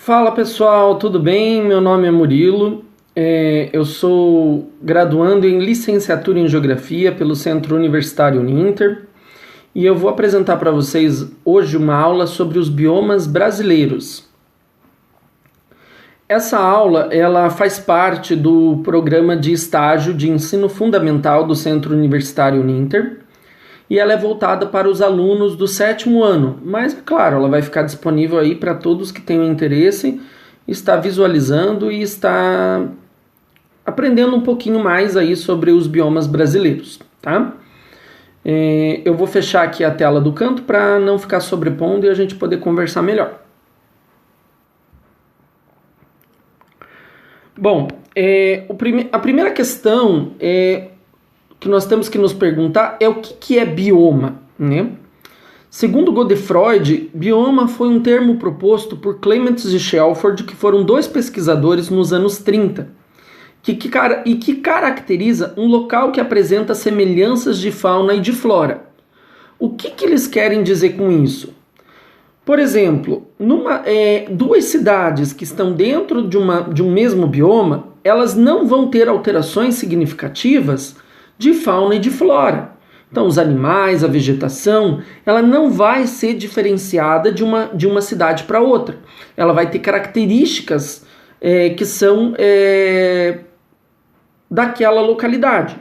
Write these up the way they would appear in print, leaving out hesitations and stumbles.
Fala pessoal, tudo bem? Meu nome é Murilo, eu sou graduando em licenciatura em Geografia pelo Centro Universitário Uninter e eu vou apresentar para vocês hoje uma aula sobre os biomas brasileiros. Essa aula ela faz parte do programa de estágio de ensino fundamental do Centro Universitário Uninter e ela é voltada para os alunos do 7º ano, mas, claro, ela vai ficar disponível aí para todos que tenham interesse, está visualizando e está aprendendo um pouquinho mais aí sobre os biomas brasileiros, tá? Eu vou fechar aqui a tela do canto para não ficar sobrepondo e a gente poder conversar melhor. Bom, a primeira questão que nós temos que nos perguntar é o que é bioma, né? Segundo Godefroy, bioma foi um termo proposto por Clements e Shelford, que foram dois pesquisadores nos anos 30, que caracteriza um local que apresenta semelhanças de fauna e de flora. O que eles querem dizer com isso? Por exemplo, duas cidades que estão dentro de um mesmo bioma, elas não vão ter alterações significativas de fauna e de flora. Então, os animais, a vegetação, ela não vai ser diferenciada de uma cidade para outra. Ela vai ter características que são daquela localidade.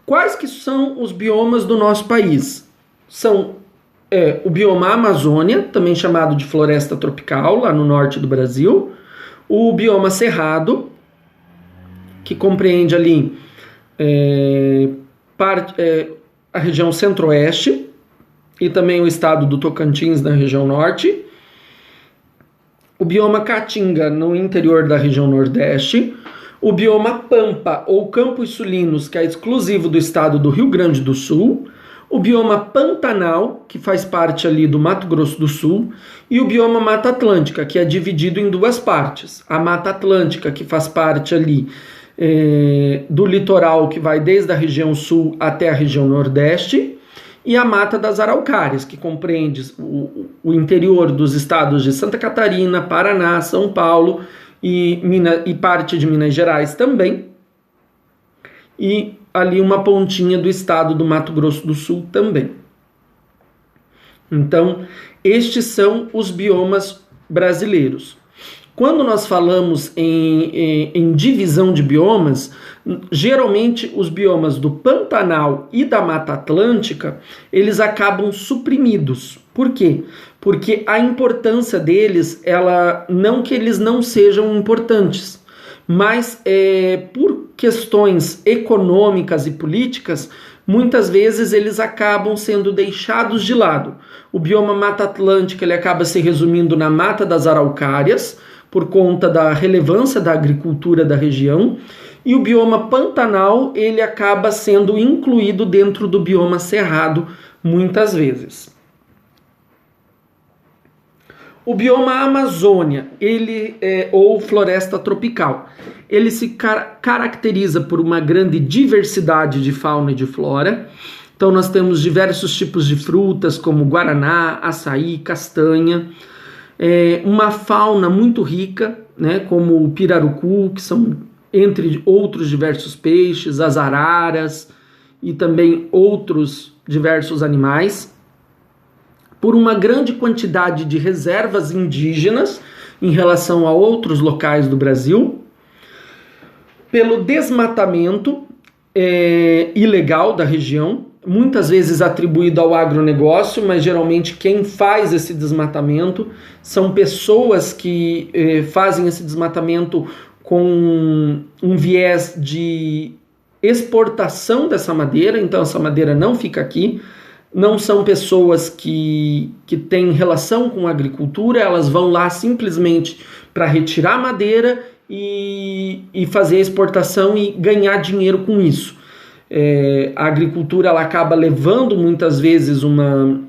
Quais que são os biomas do nosso país? São o bioma Amazônia, também chamado de floresta tropical, lá no norte do Brasil. O bioma Cerrado, que compreende ali a região centro-oeste e também o estado do Tocantins na região norte. O bioma Caatinga no interior da região nordeste. O bioma Pampa ou Campos Sulinos, que é exclusivo do estado do Rio Grande do Sul. O bioma Pantanal, que faz parte ali do Mato Grosso do Sul, e o bioma Mata Atlântica, que é dividido em duas partes. A Mata Atlântica, que faz parte ali do litoral, que vai desde a região sul até a região nordeste, e a Mata das Araucárias, que compreende o interior dos estados de Santa Catarina, Paraná, São Paulo e parte de Minas Gerais também, e ali uma pontinha do estado do Mato Grosso do Sul também. Então, estes são os biomas brasileiros. Quando nós falamos em divisão de biomas, geralmente os biomas do Pantanal e da Mata Atlântica, eles acabam suprimidos. Por quê? Porque a importância deles, não que eles não sejam importantes, mas por questões econômicas e políticas, muitas vezes eles acabam sendo deixados de lado. O bioma Mata Atlântica ele acaba se resumindo na Mata das Araucárias, por conta da relevância da agricultura da região, e o bioma Pantanal ele acaba sendo incluído dentro do bioma Cerrado muitas vezes. O bioma Amazônia, ou floresta tropical, ele se caracteriza por uma grande diversidade de fauna e de flora. Então nós temos diversos tipos de frutas, como guaraná, açaí, castanha, uma fauna muito rica, né, como o pirarucu, que são entre outros diversos peixes, as araras e também outros diversos animais, por uma grande quantidade de reservas indígenas em relação a outros locais do Brasil, pelo desmatamento ilegal da região, muitas vezes atribuído ao agronegócio, mas geralmente quem faz esse desmatamento são pessoas que fazem esse desmatamento com um viés de exportação dessa madeira, então essa madeira não fica aqui. Não são pessoas que têm relação com a agricultura, elas vão lá simplesmente para retirar madeira e fazer a exportação e ganhar dinheiro com isso. A agricultura ela acaba levando muitas vezes uma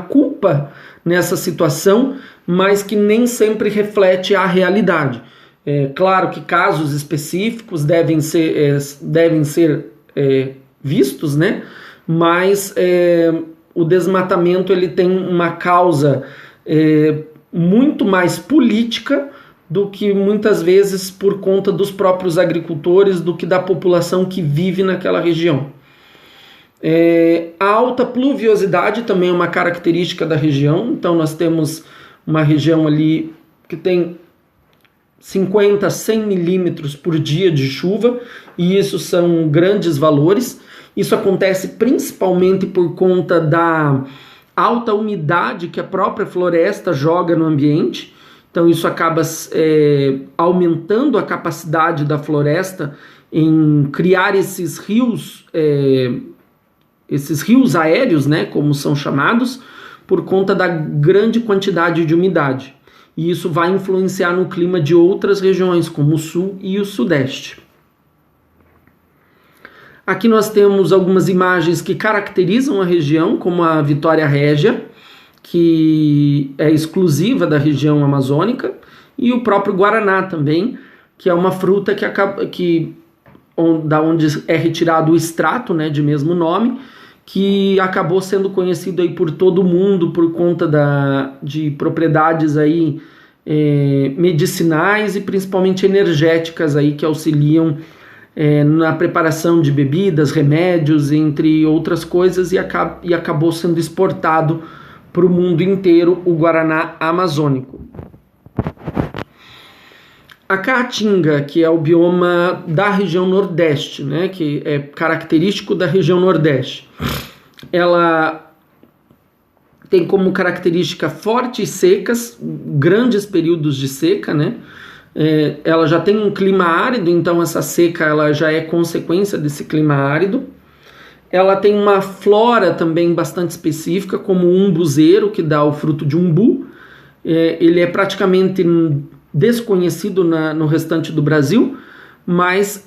culpa nessa situação, mas que nem sempre reflete a realidade. Claro que casos específicos devem ser vistos, né? Mas o desmatamento ele tem uma causa muito mais política do que muitas vezes por conta dos próprios agricultores, do que da população que vive naquela região. A alta pluviosidade também é uma característica da região, então nós temos uma região ali que tem 50 a 100 milímetros por dia de chuva, e isso são grandes valores. Isso acontece principalmente por conta da alta umidade que a própria floresta joga no ambiente. Então isso acaba aumentando a capacidade da floresta em criar esses rios aéreos, né, como são chamados, por conta da grande quantidade de umidade. E isso vai influenciar no clima de outras regiões, como o sul e o sudeste. Aqui nós temos algumas imagens que caracterizam a região, como a Vitória Régia, que é exclusiva da região amazônica, e o próprio Guaraná também, que é uma fruta da onde é retirado o extrato, né, de mesmo nome, que acabou sendo conhecido aí por todo mundo por conta de propriedades aí, medicinais e principalmente energéticas aí, que auxiliam na preparação de bebidas, remédios, entre outras coisas, e acabou sendo exportado para o mundo inteiro o Guaraná amazônico. A Caatinga, que é o bioma da região Nordeste, né, que é característico da região Nordeste, ela tem como característica fortes secas, grandes períodos de seca, né? Ela já tem um clima árido, então essa seca ela já é consequência desse clima árido. Ela tem uma flora também bastante específica, como o umbuzeiro, que dá o fruto de umbu. Ele é praticamente desconhecido no restante do Brasil, mas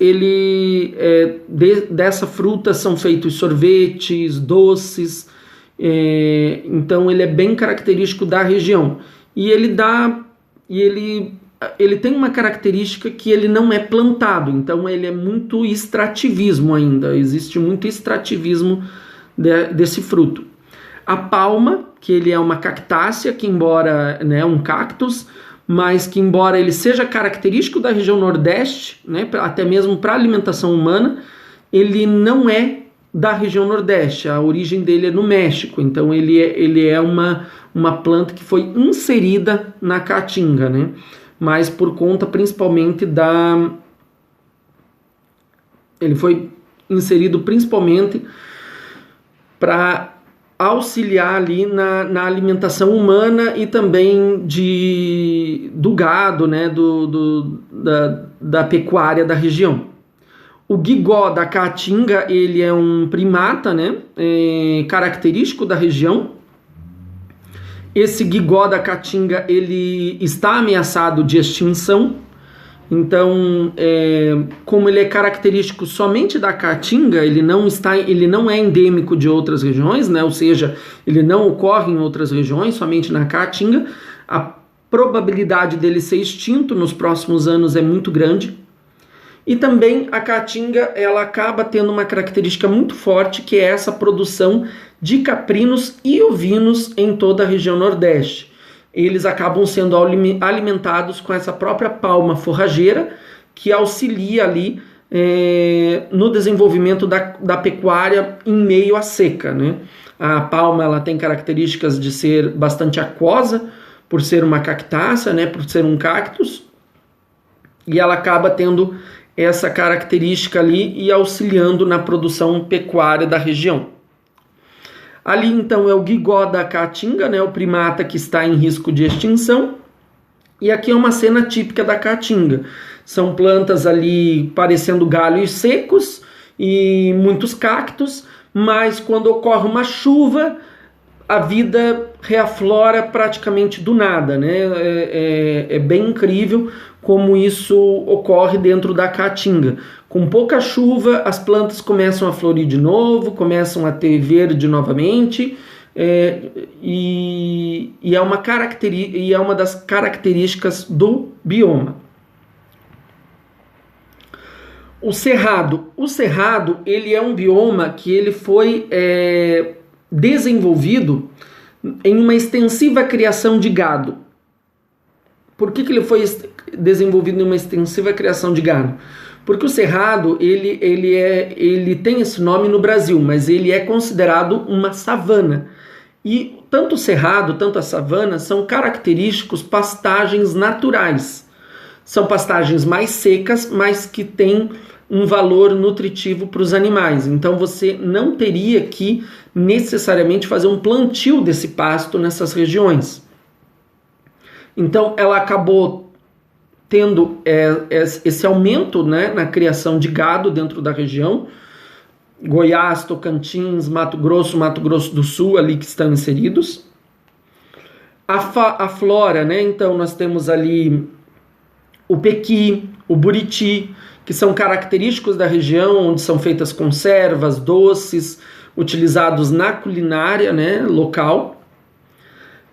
dessa fruta são feitos sorvetes, doces, então ele é bem característico da região. E ele tem uma característica que ele não é plantado, então ele é muito extrativismo ainda, existe muito extrativismo desse fruto. A palma, que ele é uma cactácea, que embora um cactus, mas que embora ele seja característico da região Nordeste, né, até mesmo para alimentação humana, ele não é da região Nordeste, a origem dele é no México, então ele é uma planta que foi inserida na Caatinga, né? Mas por conta principalmente ele foi inserido principalmente para auxiliar ali na alimentação humana e também do gado, né, da pecuária da região. O guigó da Caatinga, ele é um primata, né, característico da região. Esse guigó da Caatinga, ele está ameaçado de extinção. Então, como ele é característico somente da Caatinga, ele não é endêmico de outras regiões, né? Ou seja, ele não ocorre em outras regiões, somente na Caatinga. A probabilidade dele ser extinto nos próximos anos é muito grande. E também a Caatinga, ela acaba tendo uma característica muito forte, que é essa produção de caprinos e ovinos em toda a região Nordeste. Eles acabam sendo alimentados com essa própria palma forrageira, que auxilia ali no desenvolvimento da pecuária em meio à seca, né? A palma ela tem características de ser bastante aquosa, por ser uma cactácea, né? Por ser um cactus, e ela acaba tendo essa característica ali e auxiliando na produção pecuária da região. Ali então é o guigó da Caatinga, né, o primata que está em risco de extinção. E aqui é uma cena típica da Caatinga. São plantas ali parecendo galhos secos e muitos cactos, mas quando ocorre uma chuva, a vida reaflora praticamente do nada, né? É bem incrível como isso ocorre dentro da Caatinga. Com pouca chuva, as plantas começam a florir de novo, começam a ter verde novamente, e é uma das características do bioma. O cerrado ele é um bioma que ele foi desenvolvido em uma extensiva criação de gado. Por que ele foi desenvolvido em uma extensiva criação de gado? Porque o Cerrado, ele tem esse nome no Brasil, mas ele é considerado uma savana. E tanto o Cerrado, tanto a savana, são característicos pastagens naturais. São pastagens mais secas, mas que têm um valor nutritivo para os animais. Então você não teria que necessariamente fazer um plantio desse pasto nessas regiões. Então ela acabou tendo esse aumento, né, na criação de gado dentro da região. Goiás, Tocantins, Mato Grosso do Sul, ali que estão inseridos. A flora, né, então nós temos ali o pequi, o buriti, que são característicos da região, onde são feitas conservas, doces, utilizados na culinária, né, local.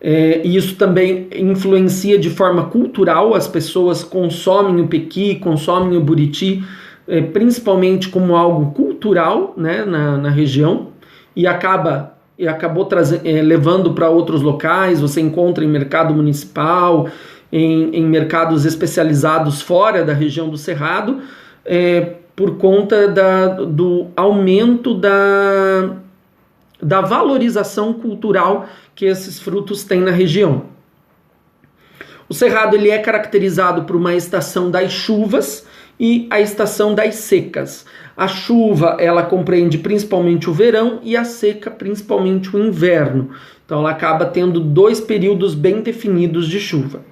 E isso também influencia de forma cultural, as pessoas consomem o pequi, consomem o buriti, principalmente como algo cultural, né, na região, e acabou levando para outros locais. Você encontra em mercado municipal, em mercados especializados fora da região do Cerrado, por conta do aumento da valorização cultural que esses frutos têm na região. O Cerrado ele é caracterizado por uma estação das chuvas e a estação das secas. A chuva ela compreende principalmente o verão e a seca principalmente o inverno. Então ela acaba tendo 2 períodos bem definidos de chuva.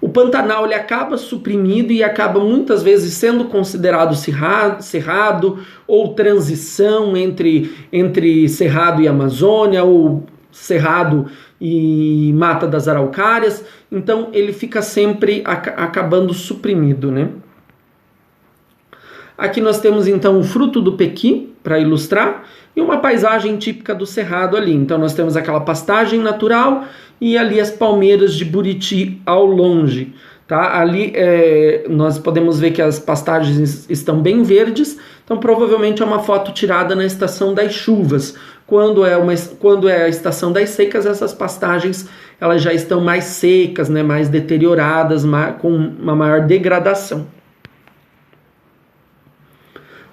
O Pantanal ele acaba suprimido e acaba muitas vezes sendo considerado cerrado ou transição entre Cerrado e Amazônia, ou Cerrado e Mata das Araucárias. Então ele fica sempre acabando suprimido, né? Aqui nós temos então o fruto do pequi, para ilustrar, e uma paisagem típica do Cerrado ali. Então nós temos aquela pastagem natural e ali as palmeiras de buriti ao longe. Tá? Ali nós podemos ver que as pastagens estão bem verdes, então provavelmente é uma foto tirada na estação das chuvas. Quando é a estação das secas, essas pastagens elas já estão mais secas, né, mais deterioradas, com uma maior degradação.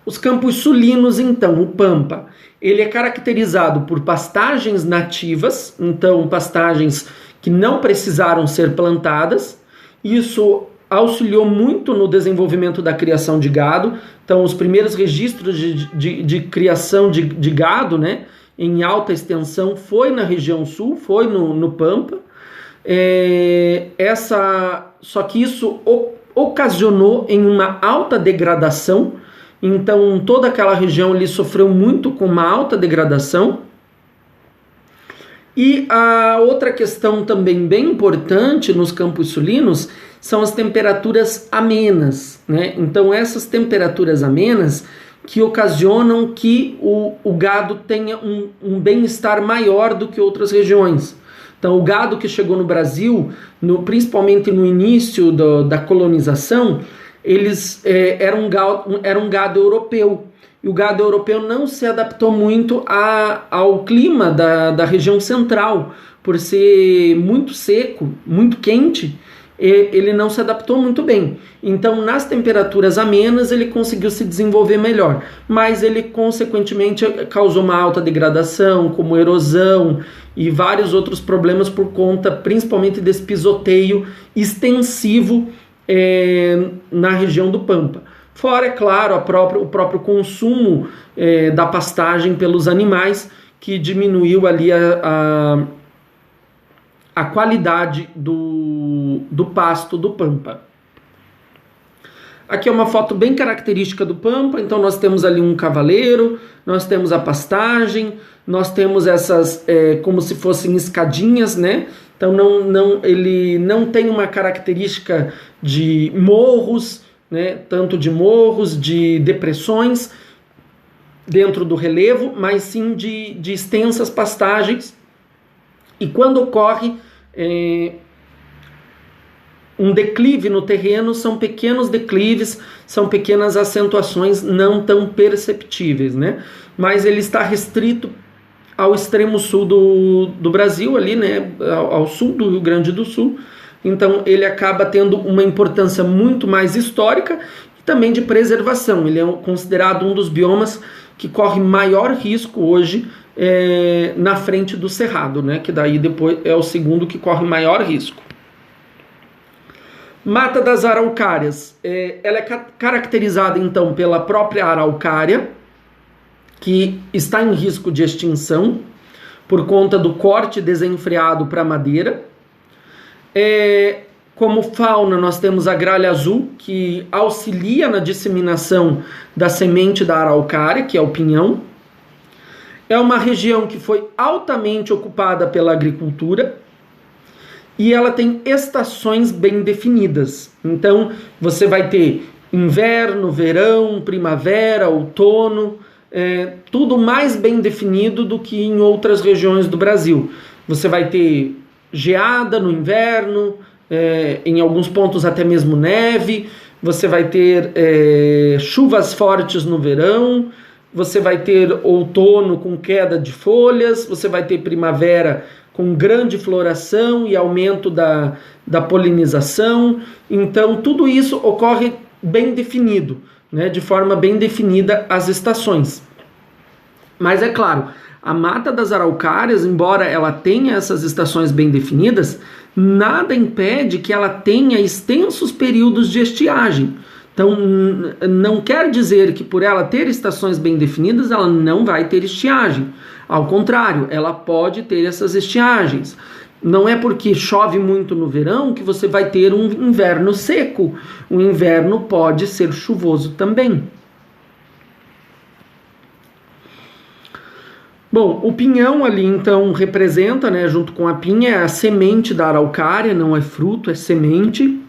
Os campos sulinos, então, o Pampa, ele é caracterizado por pastagens nativas, então pastagens que não precisaram ser plantadas. Isso auxiliou muito no desenvolvimento da criação de gado. Então, os primeiros registros de criação de gado, né, em alta extensão foi na região sul, foi no Pampa. Só que isso ocasionou em uma alta degradação. Então, toda aquela região ali sofreu muito com uma alta degradação. E a outra questão também bem importante nos campos sulinos são as temperaturas amenas, né? Então, essas temperaturas amenas que ocasionam que o gado tenha um bem-estar maior do que outras regiões. Então, o gado que chegou no Brasil, principalmente no início da colonização, era um gado europeu. E o gado europeu não se adaptou muito ao clima da região central, por ser muito seco, muito quente. Ele não se adaptou muito bem. Então, nas temperaturas amenas, ele conseguiu se desenvolver melhor. Mas ele, consequentemente, causou uma alta degradação, como erosão e vários outros problemas por conta, principalmente, desse pisoteio extensivo na região do Pampa. Fora, é claro, o próprio consumo da pastagem pelos animais, que diminuiu ali a qualidade do pasto do Pampa. Aqui é uma foto bem característica do Pampa. Então nós temos ali um cavaleiro, nós temos a pastagem, nós temos essas como se fossem escadinhas, né? Então ele não tem uma característica de morros, né? Tanto de morros, de depressões dentro do relevo, mas sim de extensas pastagens. E quando ocorre um declive no terreno, são pequenos declives, são pequenas acentuações não tão perceptíveis, né? Mas ele está restrito ao extremo sul do Brasil, ali, né, ao sul do Rio Grande do Sul. Então ele acaba tendo uma importância muito mais histórica e também de preservação. Ele é considerado um dos biomas que corre maior risco hoje na frente do Cerrado, né, que daí depois é o segundo que corre maior risco. Mata das Araucárias, ela é caracterizada então pela própria araucária, que está em risco de extinção por conta do corte desenfreado para madeira. Como fauna, nós temos a gralha azul, que auxilia na disseminação da semente da araucária, que é o pinhão. É uma região que foi altamente ocupada pela agricultura e ela tem estações bem definidas. Então, você vai ter inverno, verão, primavera, outono, tudo mais bem definido do que em outras regiões do Brasil. Você vai ter geada no inverno, em alguns pontos até mesmo neve, você vai ter chuvas fortes no verão, você vai ter outono com queda de folhas, você vai ter primavera com grande floração e aumento da polinização. Então tudo isso ocorre bem definido, né, de forma bem definida as estações. Mas é claro, a mata das araucárias, embora ela tenha essas estações bem definidas, nada impede que ela tenha extensos períodos de estiagem. Então, não quer dizer que por ela ter estações bem definidas, ela não vai ter estiagem. Ao contrário, ela pode ter essas estiagens. Não é porque chove muito no verão que você vai ter um inverno seco. O inverno pode ser chuvoso também. Bom, o pinhão ali então representa, né, junto com a pinha, a semente da araucária, não é fruto, é semente.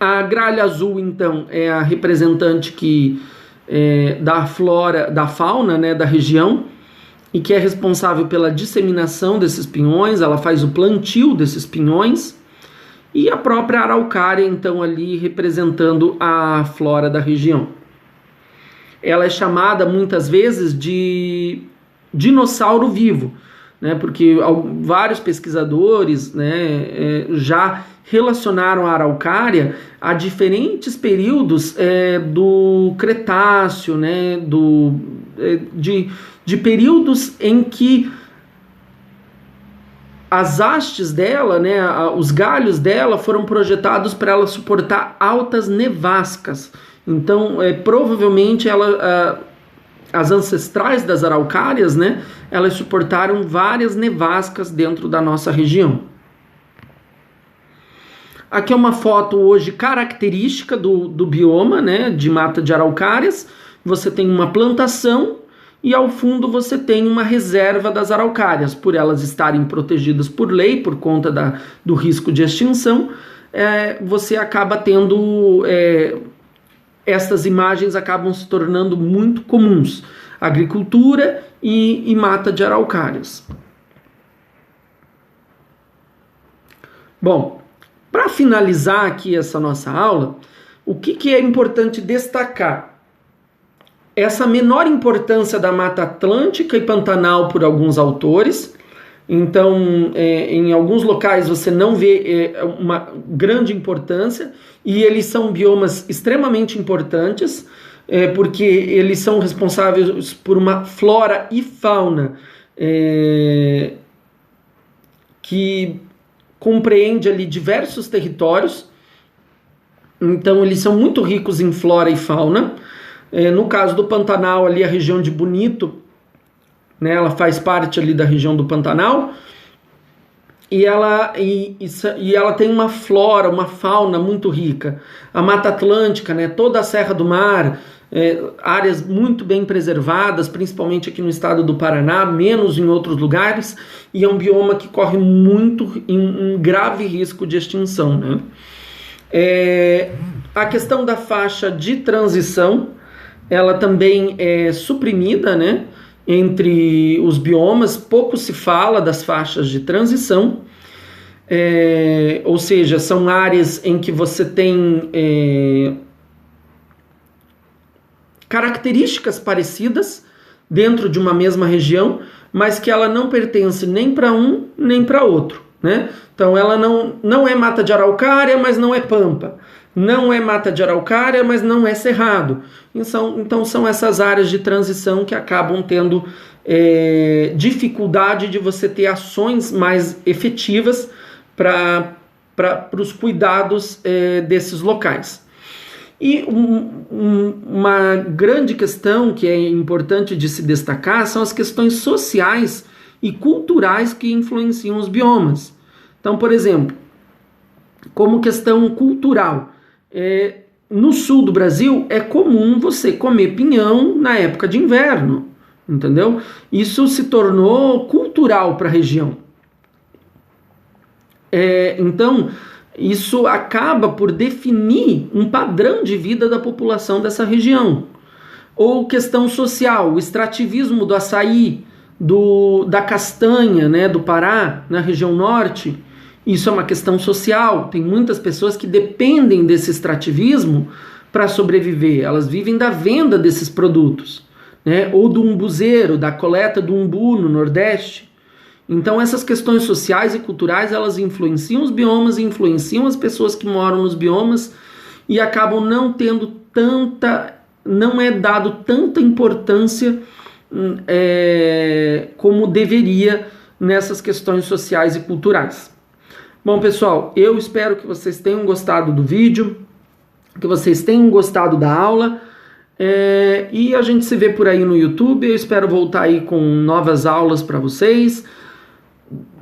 A gralha azul então é a representante da flora, da fauna, né, da região, e que é responsável pela disseminação desses pinhões, ela faz o plantio desses pinhões. E a própria araucária então ali representando a flora da região. Ela é chamada muitas vezes de dinossauro vivo, né, porque vários pesquisadores, né, já relacionaram a araucária a diferentes períodos do Cretáceo, né, de períodos em que as hastes dela, né, os galhos dela foram projetados para ela suportar altas nevascas. Então, provavelmente as ancestrais das araucárias, né, elas suportaram várias nevascas dentro da nossa região. Aqui é uma foto hoje característica do bioma, né, de mata de araucárias. Você tem uma plantação e ao fundo você tem uma reserva das araucárias. Por elas estarem protegidas por lei, por conta do risco de extinção, você acaba tendo... Estas imagens acabam se tornando muito comuns. Agricultura e mata de araucárias. Bom, para finalizar aqui essa nossa aula, o que é importante destacar? Essa menor importância da Mata Atlântica e Pantanal por alguns autores. Então, em alguns locais você não vê uma grande importância, e eles são biomas extremamente importantes, porque eles são responsáveis por uma flora e fauna que compreende ali diversos territórios. Então, eles são muito ricos em flora e fauna. No caso do Pantanal, ali a região de Bonito, né, ela faz parte ali da região do Pantanal, e ela tem uma flora, uma fauna muito rica. A Mata Atlântica, né, toda a Serra do Mar, áreas muito bem preservadas, principalmente aqui no estado do Paraná, menos em outros lugares, e é um bioma que corre muito em grave risco de extinção, né? A questão da faixa de transição, ela também é suprimida, né, entre os biomas. Pouco se fala das faixas de transição, ou seja, são áreas em que você tem características parecidas dentro de uma mesma região, mas que ela não pertence nem para um nem para outro, né? Então ela não é mata de araucária, mas não é pampa. Não é mata de araucária, mas não é cerrado. Então são essas áreas de transição que acabam tendo dificuldade de você ter ações mais efetivas para os cuidados desses locais. E uma grande questão que é importante de se destacar são as questões sociais e culturais que influenciam os biomas. Então, por exemplo, como questão cultural, no sul do Brasil é comum você comer pinhão na época de inverno, entendeu? Isso se tornou cultural para a região. Então, isso acaba por definir um padrão de vida da população dessa região. Ou questão social, o extrativismo do açaí, da castanha, né, do Pará, na região norte. Isso é uma questão social. Tem muitas pessoas que dependem desse extrativismo para sobreviver. Elas vivem da venda desses produtos, né? Ou do umbuzeiro, da coleta do umbu no Nordeste. Então essas questões sociais e culturais, elas influenciam os biomas, influenciam as pessoas que moram nos biomas e acabam não é dado tanta importância como deveria nessas questões sociais e culturais. Bom, pessoal, eu espero que vocês tenham gostado do vídeo, que vocês tenham gostado da aula, e a gente se vê por aí no YouTube. Eu espero voltar aí com novas aulas para vocês.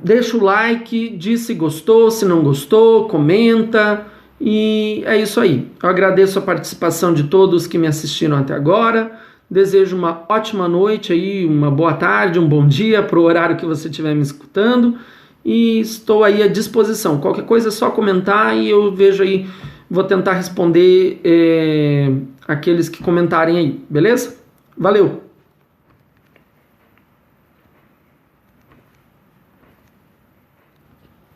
Deixa o like, diz se gostou, se não gostou, comenta, e é isso aí. Eu agradeço a participação de todos que me assistiram até agora. Desejo uma ótima noite aí, uma boa tarde, um bom dia para o horário que você estiver me escutando. E estou aí à disposição. Qualquer coisa é só comentar e eu vejo aí, vou tentar responder aqueles que comentarem aí, beleza? Valeu!